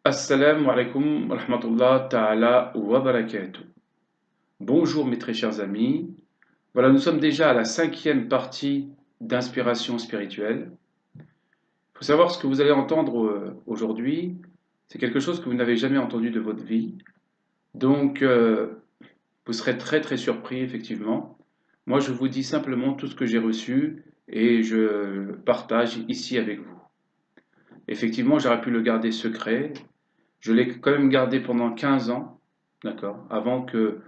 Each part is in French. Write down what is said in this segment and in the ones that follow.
Assalamu alaikum wa rahmatullah ta'ala wa barakatuh. Bonjour mes très chers amis. Voilà, nous sommes déjà à la cinquième partie d'inspiration spirituelle. Il faut savoir ce que vous allez entendre aujourd'hui, c'est quelque chose que vous n'avez jamais entendu de votre vie. Donc, vous serez très très surpris effectivement. Moi, je vous dis simplement tout ce que j'ai reçu et je partage ici avec vous. Effectivement, j'aurais pu le garder secret. Je l'ai quand même gardé pendant 15 ans, d'accord, avant que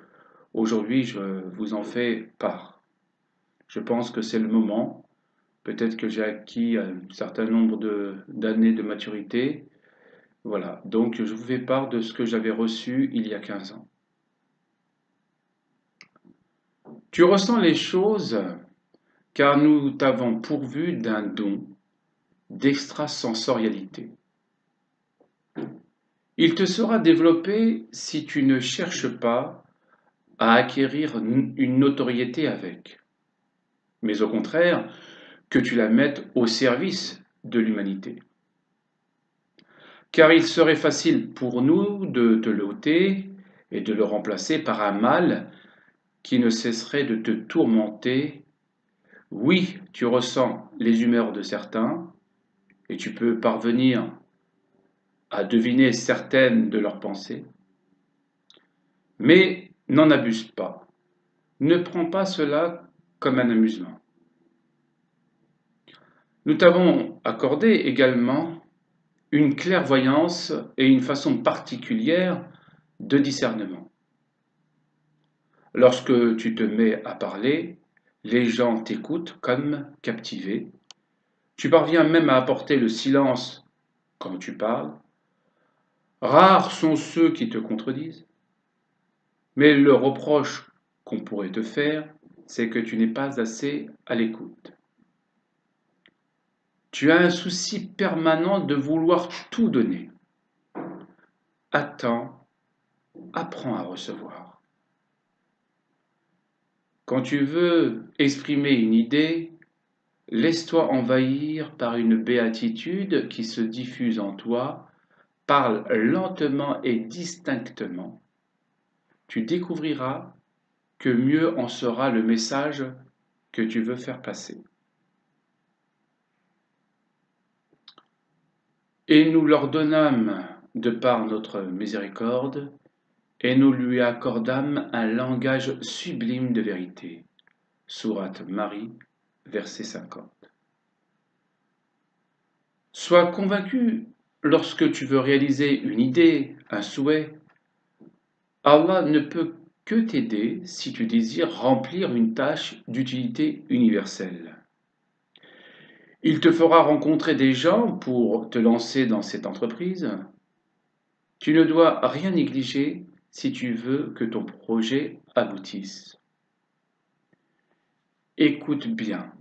aujourd'hui je vous en fais part. Je pense que c'est le moment. Peut-être que j'ai acquis un certain nombre d'années de maturité. Voilà, donc je vous fais part de ce que j'avais reçu il y a 15 ans. Tu ressens les choses car nous t'avons pourvu d'un don d'extrasensorialité. Il te sera développé si tu ne cherches pas à acquérir une notoriété avec, mais au contraire, que tu la mettes au service de l'humanité. Car il serait facile pour nous de te l'ôter et de le remplacer par un mal qui ne cesserait de te tourmenter. Oui, tu ressens les humeurs de certains et tu peux parvenir à deviner certaines de leurs pensées, mais n'en abuse pas. Ne prends pas cela comme un amusement. Nous t'avons accordé également une clairvoyance et une façon particulière de discernement. Lorsque tu te mets à parler, les gens t'écoutent comme captivés. Tu parviens même à apporter le silence quand tu parles. Rares sont ceux qui te contredisent, mais le reproche qu'on pourrait te faire, c'est que tu n'es pas assez à l'écoute. Tu as un souci permanent de vouloir tout donner. Attends, apprends à recevoir. Quand tu veux exprimer une idée, laisse-toi envahir par une béatitude qui se diffuse en toi, parle lentement et distinctement. Tu découvriras que mieux en sera le message que tu veux faire passer. Et nous leur donnâmes de par notre miséricorde, et nous lui accordâmes un langage sublime de vérité. Sourate Marie, verset 50. Sois convaincu, lorsque tu veux réaliser une idée, un souhait, Allah ne peut que t'aider si tu désires remplir une tâche d'utilité universelle. Il te fera rencontrer des gens pour te lancer dans cette entreprise. Tu ne dois rien négliger si tu veux que ton projet aboutisse. Écoute bien.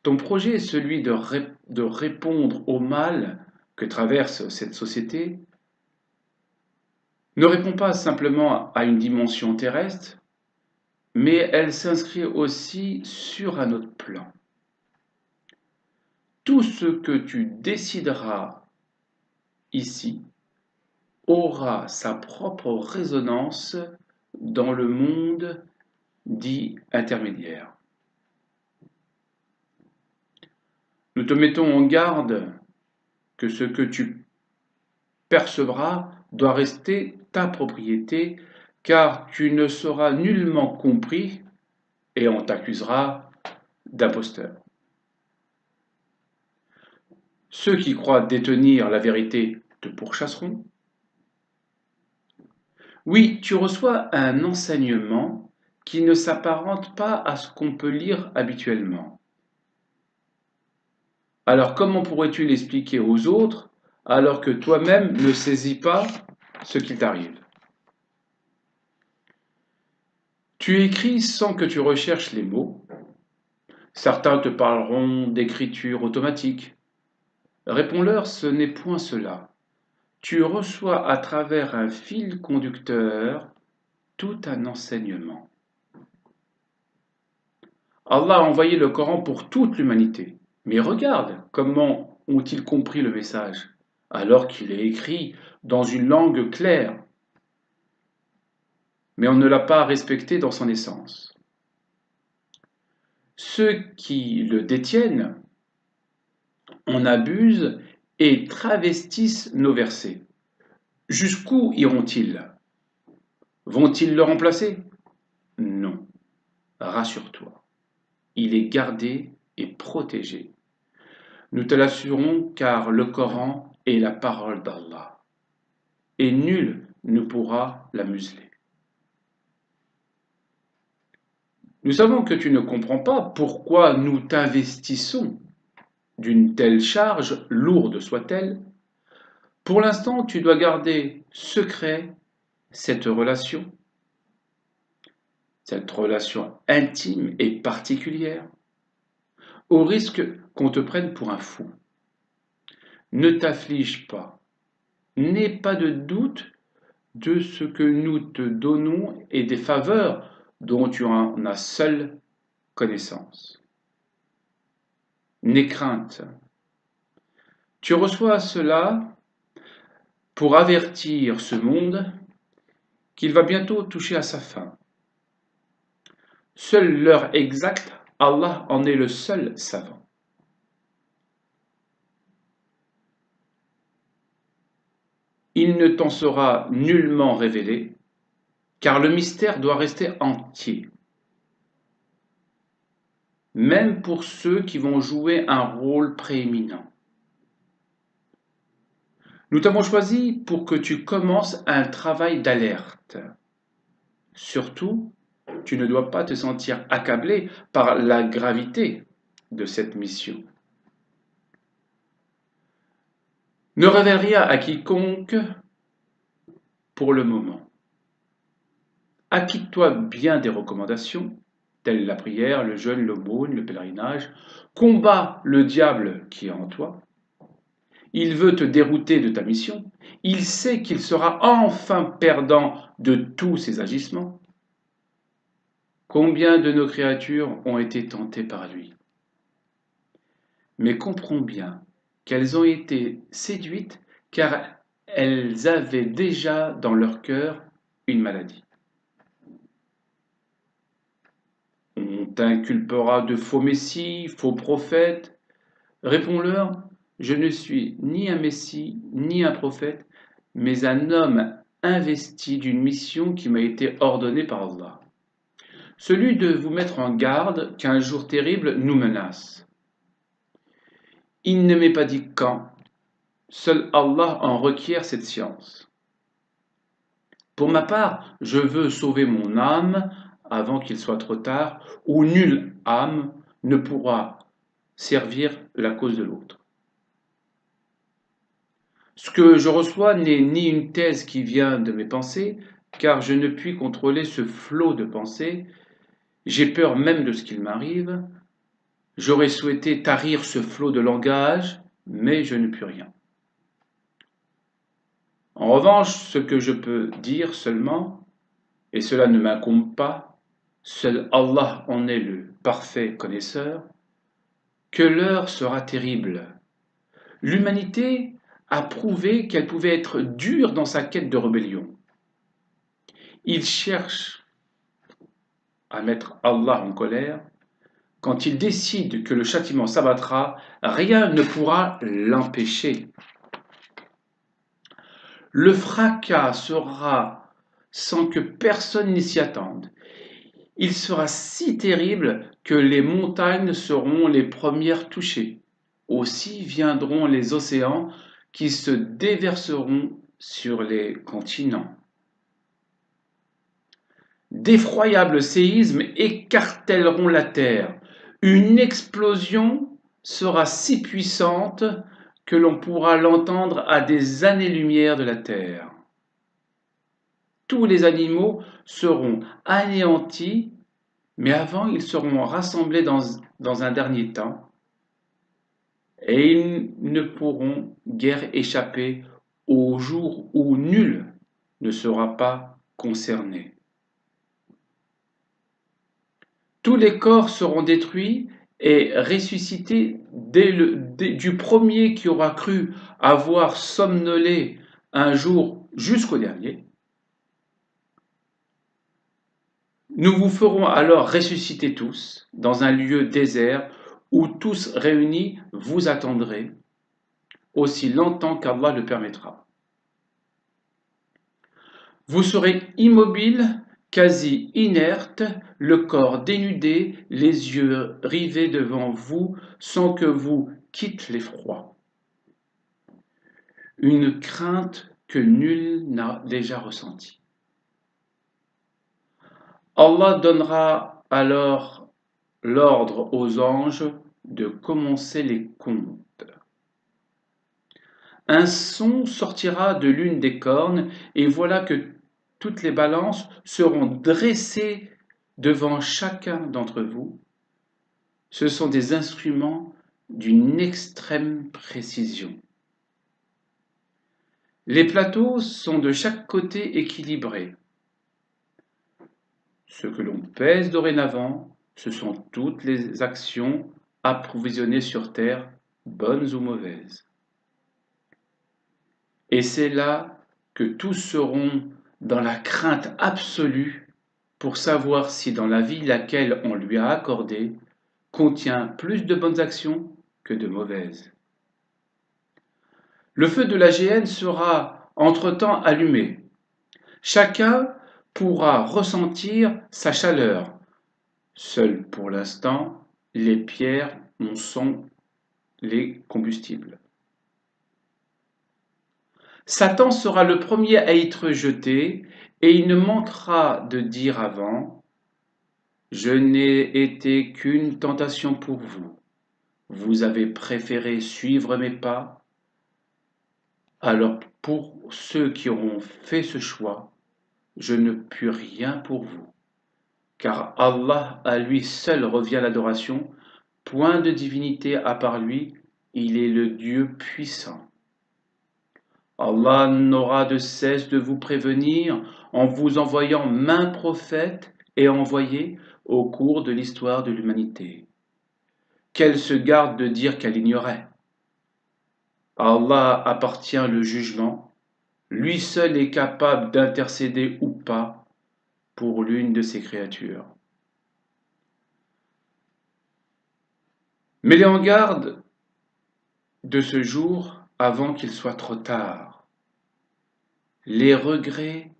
Ton projet est celui de répondre au mal que traverse cette société. Ne répond pas simplement à une dimension terrestre, mais elle s'inscrit aussi sur un autre plan. Tout ce que tu décideras ici aura sa propre résonance dans le monde dit intermédiaire. Nous te mettons en garde que ce que tu percevras doit rester ta propriété, car tu ne seras nullement compris et on t'accusera d'imposteur. Ceux qui croient détenir la vérité te pourchasseront. Oui, tu reçois un enseignement qui ne s'apparente pas à ce qu'on peut lire habituellement. Alors comment pourrais-tu l'expliquer aux autres alors que toi-même ne saisis pas ce qui t'arrive? Tu écris sans que tu recherches les mots. Certains te parleront d'écriture automatique. Réponds-leur, ce n'est point cela. Tu reçois à travers un fil conducteur tout un enseignement. Allah a envoyé le Coran pour toute l'humanité. Mais regarde comment ont-ils compris le message. alors qu'il est écrit dans une langue claire, mais on ne l'a pas respecté dans son essence. Ceux qui le détiennent en abusent et travestissent nos versets. Jusqu'où iront-ils? Vont-ils le remplacer? Non, rassure-toi, il est gardé et protégé. Nous te l'assurons car le Coran est la parole d'Allah et nul ne pourra la museler. Nous savons que tu ne comprends pas pourquoi nous t'investissons d'une telle charge, lourde soit-elle. Pour l'instant, tu dois garder secret cette relation intime et particulière, au risque qu'on te prenne pour un fou. Ne t'afflige pas, n'aie pas de doute de ce que nous te donnons et des faveurs dont tu en as seule connaissance. N'aie crainte. Tu reçois cela pour avertir ce monde qu'il va bientôt toucher à sa fin. Seule l'heure exacte, Allah en est le seul savant. Il ne t'en sera nullement révélé, car le mystère doit rester entier, même pour ceux qui vont jouer un rôle prééminent. Nous t'avons choisi pour que tu commences un travail d'alerte. Surtout, tu ne dois pas te sentir accablé par la gravité de cette mission. Ne révèle rien à quiconque pour le moment. Acquitte-toi bien des recommandations, telles la prière, le jeûne, l'aumône, le pèlerinage. Combat le diable qui est en toi. Il veut te dérouter de ta mission. Il sait qu'il sera enfin perdant de tous ses agissements. Combien de nos créatures ont été tentées par lui? Mais comprends bien qu'elles ont été séduites car elles avaient déjà dans leur cœur une maladie. On t'inculpera de faux messies, faux prophètes. Réponds-leur, je ne suis ni un messie, ni un prophète, mais un homme investi d'une mission qui m'a été ordonnée par Allah. Celui de vous mettre en garde qu'un jour terrible nous menace. Il ne m'est pas dit quand, seul Allah en requiert cette science. Pour ma part, je veux sauver mon âme avant qu'il soit trop tard, où nulle âme ne pourra servir la cause de l'autre. Ce que je reçois n'est ni une thèse qui vient de mes pensées, car je ne puis contrôler ce flot de pensées. J'ai peur même de ce qu'il m'arrive. J'aurais souhaité tarir ce flot de langage, mais je ne puis rien. En revanche, ce que je peux dire seulement, et cela ne m'incombe pas, seul Allah en est le parfait connaisseur, que l'heure sera terrible. L'humanité a prouvé qu'elle pouvait être dure dans sa quête de rébellion. Il cherche à mettre Allah en colère. Quand il décide que le châtiment s'abattra, rien ne pourra l'empêcher. Le fracas sera sans que personne n'y s'y attende. Il sera si terrible que les montagnes seront les premières touchées. Aussi viendront les océans qui se déverseront sur les continents. D'effroyables séismes écartelleront la terre. Une explosion sera si puissante que l'on pourra l'entendre à des années-lumière de la terre. Tous les animaux seront anéantis, mais avant ils seront rassemblés dans un dernier temps, et ils ne pourront guère échapper au jour où nul ne sera pas concerné. Tous les corps seront détruits et ressusciter du premier qui aura cru avoir somnolé un jour jusqu'au dernier. Nous vous ferons alors ressusciter tous dans un lieu désert où tous réunis vous attendrez aussi longtemps qu'Allah le permettra. Vous serez immobile, quasi inerte, le corps dénudé, les yeux rivés devant vous sans que vous quitte l'effroi. Une crainte que nul n'a déjà ressentie. Allah donnera alors l'ordre aux anges de commencer les comptes. Un son sortira de l'une des cornes, et voilà que toutes les balances seront dressées devant chacun d'entre vous. Ce sont des instruments d'une extrême précision. Les plateaux sont de chaque côté équilibrés. Ce que l'on pèse dorénavant, ce sont toutes les actions approvisionnées sur terre, bonnes ou mauvaises. Et c'est là que tous seront dans la crainte absolue pour savoir si dans la vie laquelle on lui a accordée contient plus de bonnes actions que de mauvaises. Le feu de la géhenne sera entre-temps allumé. Chacun pourra ressentir sa chaleur. Seuls pour l'instant, les pierres en sont les combustibles. Satan sera le premier à être jeté, et il ne manquera de dire avant: je n'ai été qu'une tentation pour vous. Vous avez préféré suivre mes pas. Alors pour ceux qui auront fait ce choix, je ne puis rien pour vous. Car Allah à lui seul revient l'adoration, point de divinité à part lui, il est le Dieu puissant. Allah n'aura de cesse de vous prévenir en vous envoyant maints prophètes et envoyés au cours de l'histoire de l'humanité. Qu'elle se garde de dire qu'elle ignorait. À Allah appartient le jugement, lui seul est capable d'intercéder ou pas pour l'une de ses créatures. Mets-les en garde de ce jour avant qu'il soit trop tard. Les regrets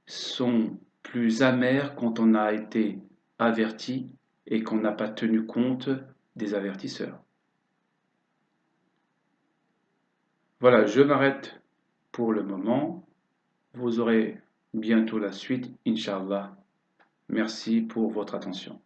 sont plus amers quand on a été averti et qu'on n'a pas tenu compte des avertisseurs. Voilà, je m'arrête pour le moment. Vous aurez bientôt la suite, Inch'Allah. Merci pour votre attention.